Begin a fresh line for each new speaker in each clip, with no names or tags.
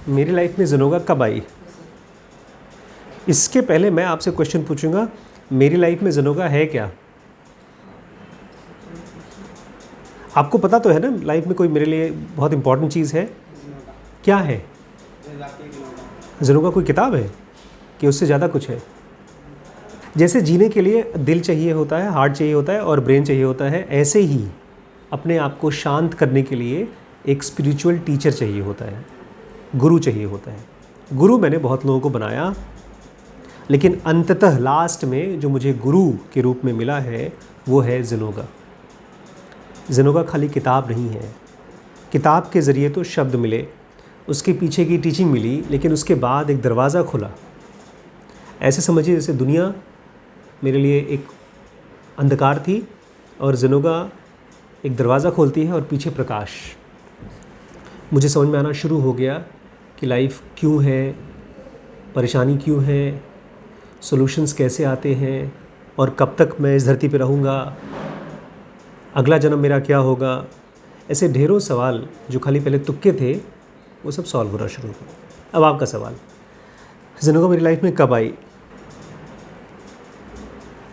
मेरी लाइफ में ज़ेनोगा कब आई? इसके पहले मैं आपसे क्वेश्चन पूछूंगा, मेरी लाइफ में ज़ेनोगा है क्या? आपको पता तो है ना लाइफ में कोई मेरे लिए बहुत इंपॉर्टेंट चीज़ है? क्या है? ज़ेनोगा कोई किताब है कि उससे ज़्यादा कुछ है? जैसे जीने के लिए दिल चाहिए होता है, हार्ट चाहिए होता है और ब्रेन चाहिए होता है, ऐसे ही अपने आप को शांत करने के लिए एक स्पिरिचुअल टीचर चाहिए होता है, गुरु चाहिए होता है। गुरु मैंने बहुत लोगों को बनाया, लेकिन अंततः लास्ट में जो मुझे गुरु के रूप में मिला है वो है ज़ेनोगा। ज़ेनोगा खाली किताब नहीं है। किताब के ज़रिए तो शब्द मिले, उसके पीछे की टीचिंग मिली, लेकिन उसके बाद एक दरवाज़ा खुला। ऐसे समझिए जैसे दुनिया मेरे लिए एक अंधकार थी और ज़ेनोगा एक दरवाज़ा खोलती है और पीछे प्रकाश। मुझे समझ में आना शुरू हो गया कि लाइफ क्यों है, परेशानी क्यों है, सॉल्यूशंस कैसे आते हैं और कब तक मैं इस धरती पे रहूँगा, अगला जन्म मेरा क्या होगा। ऐसे ढेरों सवाल जो खाली पहले तुक्के थे वो सब सॉल्व होना शुरू हुआ। अब आपका सवाल, ज़ेनोगा मेरी लाइफ में कब आई?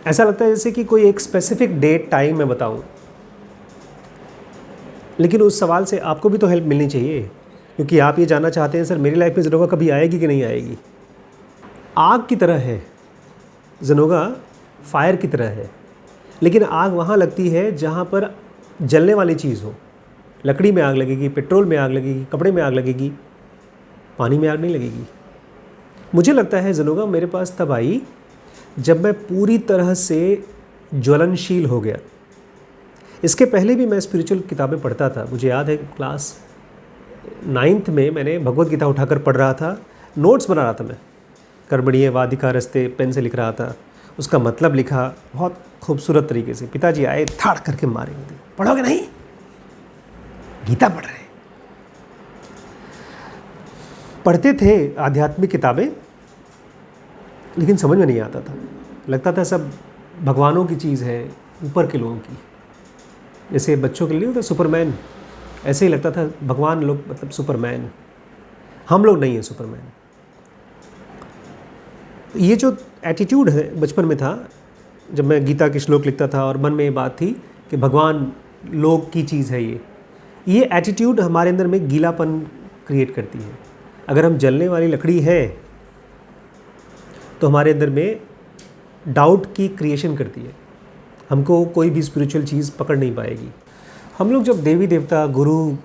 ऐसा लगता है जैसे कि कोई एक स्पेसिफिक डेट टाइम मैं बताऊं, लेकिन उस सवाल से आपको भी तो हेल्प मिलनी चाहिए, क्योंकि आप ये जानना चाहते हैं सर मेरी लाइफ में ज़ेनोगा कभी आएगी कि नहीं आएगी। आग की तरह है ज़ेनोगा, फायर की तरह है, लेकिन आग वहाँ लगती है जहाँ पर जलने वाली चीज़ हो। लकड़ी में आग लगेगी, पेट्रोल में आग लगेगी, कपड़े में आग लगेगी, पानी में आग नहीं लगेगी। मुझे लगता है ज़ेनोगा मेरे पास तब आई जब मैं पूरी तरह से ज्वलनशील हो गया। इसके पहले भी मैं स्पिरिचुअल किताबें पढ़ता था। मुझे याद है क्लास 9th में मैंने भगवत गीता उठाकर पढ़ रहा था, नोट्स बना रहा था मैं, कर्मणीय वाधिका रस्ते पेन से लिख रहा था, उसका मतलब लिखा बहुत खूबसूरत तरीके से। पिताजी आए, थाड़ करके मारे, पढ़ोगे नहीं, गीता पढ़ रहे। पढ़ते थे आध्यात्मिक किताबें, लेकिन समझ में नहीं आता था। लगता था सब भगवानों की चीज़ है, ऊपर के लोगों की। जैसे बच्चों के लिए होता सुपरमैन, ऐसे ही लगता था भगवान लोग मतलब सुपरमैन, हम लोग नहीं हैं सुपरमैन। ये जो एटीट्यूड है बचपन में था, जब मैं गीता के श्लोक लिखता था और मन में ये बात थी कि भगवान लोग की चीज़ है, ये एटीट्यूड हमारे अंदर में गीलापन क्रिएट करती है। अगर हम जलने वाली लकड़ी है तो हमारे अंदर में डाउट की क्रिएशन करती है, हमको कोई भी स्पिरिचुअल चीज़ पकड़ नहीं पाएगी। हम लोग जब देवी देवता, गुरु,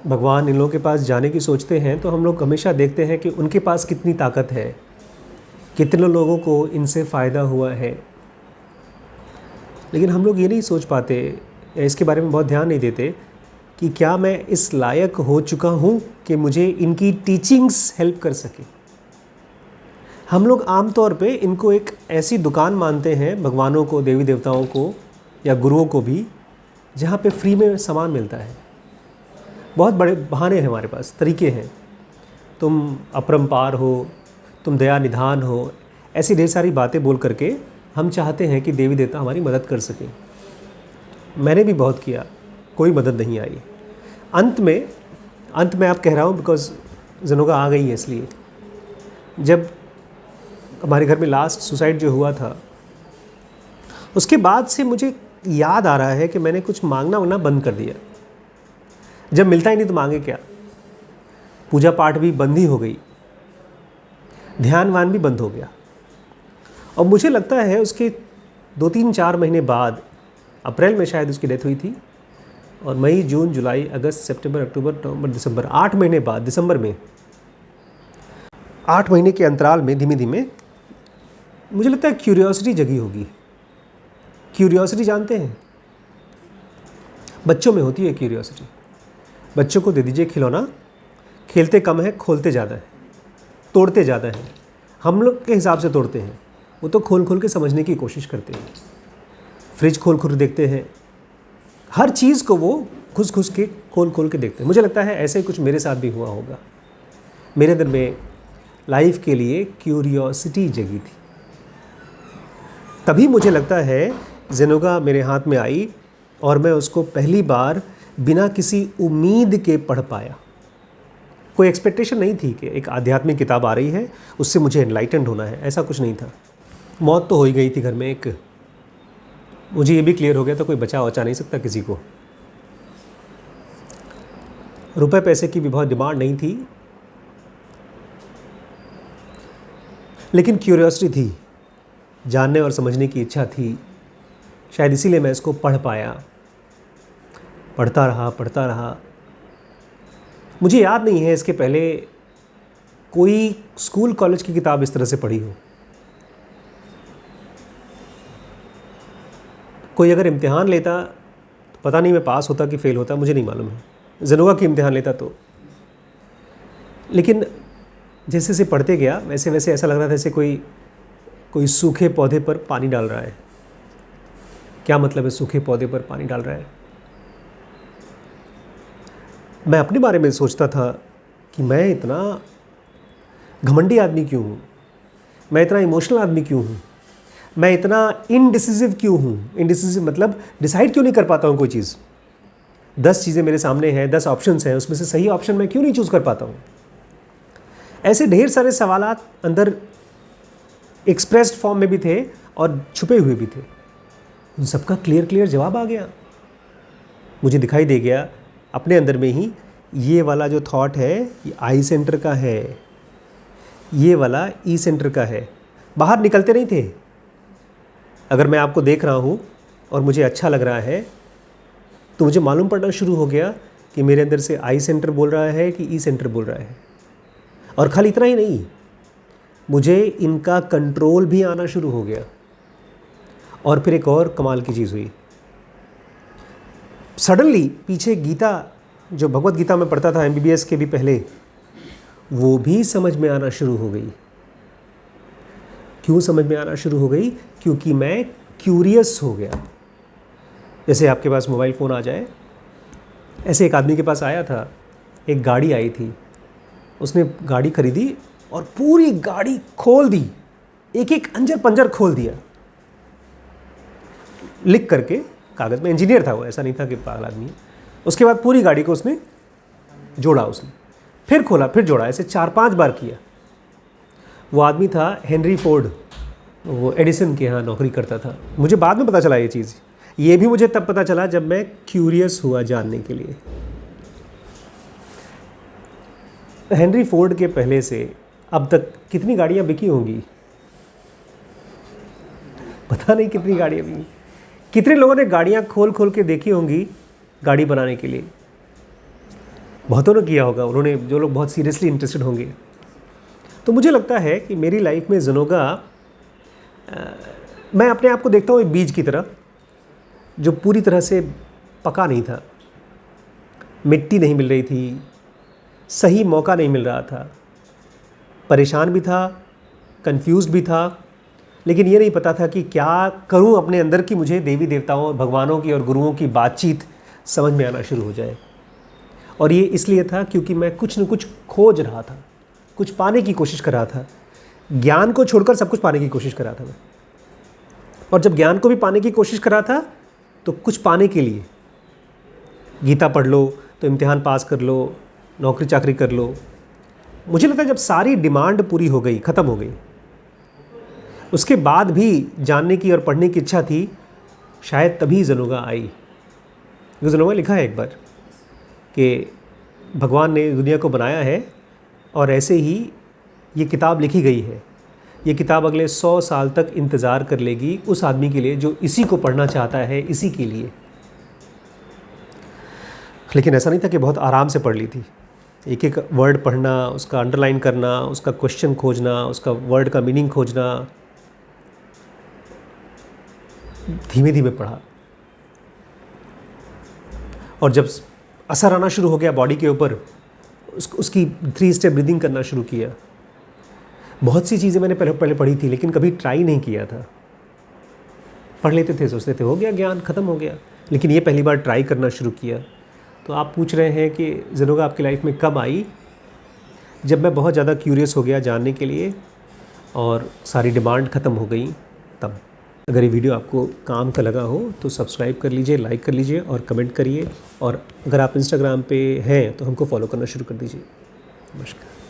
भगवान इन लोगों के पास जाने की सोचते हैं तो हम लोग हमेशा देखते हैं कि उनके पास कितनी ताकत है, कितने लोगों को इनसे फ़ायदा हुआ है। लेकिन हम लोग ये नहीं सोच पाते, इसके बारे में बहुत ध्यान नहीं देते कि क्या मैं इस लायक हो चुका हूँ कि मुझे इनकी टीचिंग्स हेल्प कर सके। हम लोग आमतौर पे इनको एक ऐसी दुकान मानते हैं, भगवानों को, देवी देवताओं को या गुरुओं को भी, जहाँ पे फ्री में सामान मिलता है। बहुत बड़े बहाने हैं हमारे पास, तरीके हैं। तुम अपरंपार हो, तुम दया निधान हो, ऐसी ढेर सारी बातें बोल करके हम चाहते हैं कि देवी देवता हमारी मदद कर सकें। मैंने भी बहुत किया, कोई मदद नहीं आई। अंत में आप कह रहा हूँ बिकॉज ज़ेनोगा आ गई है, इसलिए जब हमारे घर में लास्ट सुसाइड जो हुआ था, उसके बाद से मुझे याद आ रहा है कि मैंने कुछ मांगना बंद कर दिया। जब मिलता ही नहीं तो मांगे क्या। पूजा पाठ भी बंद ही हो गई, ध्यान वान भी बंद हो गया। और मुझे लगता है उसके 2-3-4 महीने बाद, अप्रैल में शायद उसकी डेथ हुई थी, और मई, जून, जुलाई, अगस्त, सितंबर, अक्टूबर, नवंबर, दिसंबर, 8 महीने बाद, दिसंबर में 8 महीने के अंतराल में धीमे धीमे मुझे लगता है क्यूरियोसिटी जगी होगी। क्यूरियोसिटी जानते हैं, बच्चों में होती है क्यूरियोसिटी। बच्चों को दे दीजिए खिलौना, खेलते कम है, खोलते ज़्यादा है, तोड़ते ज़्यादा है। हम लोग के हिसाब से तोड़ते हैं, वो तो खोल खोल के समझने की कोशिश करते हैं। फ्रिज खोल खोल देखते हैं, हर चीज़ को वो घुस घुस के खोल खोल के देखते हैं। मुझे लगता है ऐसे ही कुछ मेरे साथ भी हुआ होगा। मेरे अंदर में लाइफ के लिए क्यूरियोसिटी जगी थी, तभी मुझे लगता है ज़ेनोगा मेरे हाथ में आई और मैं उसको पहली बार बिना किसी उम्मीद के पढ़ पाया। कोई एक्सपेक्टेशन नहीं थी कि एक आध्यात्मिक किताब आ रही है, उससे मुझे एनलाइटेंड होना है, ऐसा कुछ नहीं था। मौत तो हो ही गई थी घर में एक, मुझे ये भी क्लियर हो गया था कोई बचा वचा नहीं सकता किसी को। रुपए पैसे की भी बहुत डिमांड नहीं थी, लेकिन क्यूरियोसिटी थी, जानने और समझने की इच्छा थी। शायद इसीलिए मैं इसको पढ़ पाया। पढ़ता रहा। मुझे याद नहीं है इसके पहले कोई स्कूल कॉलेज की किताब इस तरह से पढ़ी हो। कोई अगर इम्तिहान लेता तो पता नहीं मैं पास होता कि फ़ेल होता, मुझे नहीं मालूम है। ज़नोगा की इम्तिहान लेता तो, लेकिन जैसे जैसे पढ़ते गया वैसे वैसे ऐसा लग रहा था जैसे कोई सूखे पौधे पर पानी डाल रहा है। क्या मतलब है सूखे पौधे पर पानी डाल रहा है? मैं अपने बारे में सोचता था कि मैं इतना घमंडी आदमी क्यों हूँ, मैं इतना इमोशनल आदमी क्यों हूँ, मैं इतना इनडिसिसिव क्यों हूँ। इनडिसिसिव मतलब डिसाइड क्यों नहीं कर पाता हूँ कोई चीज़। 10 चीज़ें मेरे सामने हैं, 10 ऑप्शंस हैं, उसमें से सही ऑप्शन मैं क्यों नहीं चूज़ कर पाता हूँ। ऐसे ढेर सारे सवालात अंदर एक्सप्रेस्ड फॉर्म में भी थे और छुपे हुए भी थे। उन सबका क्लियर जवाब आ गया। मुझे दिखाई दे गया अपने अंदर में ही, ये वाला जो थॉट है ये आई सेंटर का है, ये वाला ई सेंटर का है। बाहर निकलते नहीं थे। अगर मैं आपको देख रहा हूँ और मुझे अच्छा लग रहा है तो मुझे मालूम पड़ना शुरू हो गया कि मेरे अंदर से आई सेंटर बोल रहा है कि ई सेंटर बोल रहा है। और खाली इतना ही नहीं, मुझे इनका कंट्रोल भी आना शुरू हो गया। और फिर एक और कमाल की चीज़ हुई। सडनली पीछे गीता, जो भगवत गीता में पढ़ता था MBBS के भी पहले, वो भी समझ में आना शुरू हो गई। क्यों समझ में आना शुरू हो गई? क्योंकि मैं क्यूरियस हो गया। जैसे आपके पास मोबाइल फ़ोन आ जाए, ऐसे एक आदमी के पास आया था, एक गाड़ी आई थी, उसने गाड़ी खरीदी और पूरी गाड़ी खोल दी, एक एक अंजर पंजर खोल दिया लिख करके कागज़ में। इंजीनियर था वो, ऐसा नहीं था कि पागल आदमी है। उसके बाद पूरी गाड़ी को उसने जोड़ा, उसने फिर खोला फिर जोड़ा, ऐसे 4-5 बार किया। वो आदमी था हेनरी फोर्ड, वो एडिसन के यहाँ नौकरी करता था। मुझे बाद में पता चला ये चीज़, ये भी मुझे तब पता चला जब मैं क्यूरियस हुआ जानने के लिए। हेनरी फोर्ड के पहले से अब तक कितनी गाड़ियाँ बिकी होंगी पता नहीं, कितनी गाड़ियाँ बिकी। कितने लोगों ने गाड़ियाँ खोल के देखी होंगी गाड़ी बनाने के लिए। बहुतों ने किया होगा, उन्होंने, जो लोग बहुत सीरियसली इंटरेस्टेड होंगे। तो मुझे लगता है कि मेरी लाइफ में ज़नोगा, मैं अपने आप को देखता हूँ एक बीज की तरह जो पूरी तरह से पका नहीं था, मिट्टी नहीं मिल रही थी, सही मौका नहीं मिल रहा था, परेशान भी था, कंफ्यूज्ड भी था, लेकिन ये नहीं पता था कि क्या करूं अपने अंदर की मुझे देवी देवताओं और भगवानों की और गुरुओं की बातचीत समझ में आना शुरू हो जाए। और ये इसलिए था क्योंकि मैं कुछ न कुछ खोज रहा था, कुछ पाने की कोशिश कर रहा था। ज्ञान को छोड़कर सब कुछ पाने की कोशिश कर रहा था मैं। और जब ज्ञान को भी पाने की कोशिश कर रहा था तो कुछ पाने के लिए, गीता पढ़ लो तो इम्तिहान पास कर लो, नौकरी चाकरी कर लो। मुझे लगता है जब सारी डिमांड पूरी हो गई, ख़त्म हो गई, उसके बाद भी जानने की और पढ़ने की इच्छा थी, शायद तभी ज़नोगा आई। क्योंकि ज़नोगा लिखा है एक बार कि भगवान ने दुनिया को बनाया है और ऐसे ही ये किताब लिखी गई है। ये किताब अगले 100 साल तक इंतज़ार कर लेगी उस आदमी के लिए जो इसी को पढ़ना चाहता है, इसी के लिए। लेकिन ऐसा नहीं था कि बहुत आराम से पढ़ ली थी। एक एक वर्ड पढ़ना, उसका अंडरलाइन करना, उसका क्वेश्चन खोजना, उसका वर्ड का मीनिंग खोजना, धीमे धीमे पढ़ा। और जब असर आना शुरू हो गया बॉडी के ऊपर, उसकी 3 स्टेप ब्रीदिंग करना शुरू किया। बहुत सी चीज़ें मैंने पहले पढ़ी थी लेकिन कभी ट्राई नहीं किया था। पढ़ लेते थे, सोचते थे हो गया ज्ञान, ख़त्म हो गया, लेकिन ये पहली बार ट्राई करना शुरू किया। तो आप पूछ रहे हैं कि ज़नोगा आपकी लाइफ में कब आई? जब मैं बहुत ज़्यादा क्यूरियस हो गया जानने के लिए और सारी डिमांड ख़त्म हो गई तब। अगर ये वीडियो आपको काम का लगा हो तो सब्सक्राइब कर लीजिए, लाइक कर लीजिए और कमेंट करिए। और अगर आप इंस्टाग्राम पे हैं तो हमको फॉलो करना शुरू कर दीजिए। नमस्कार।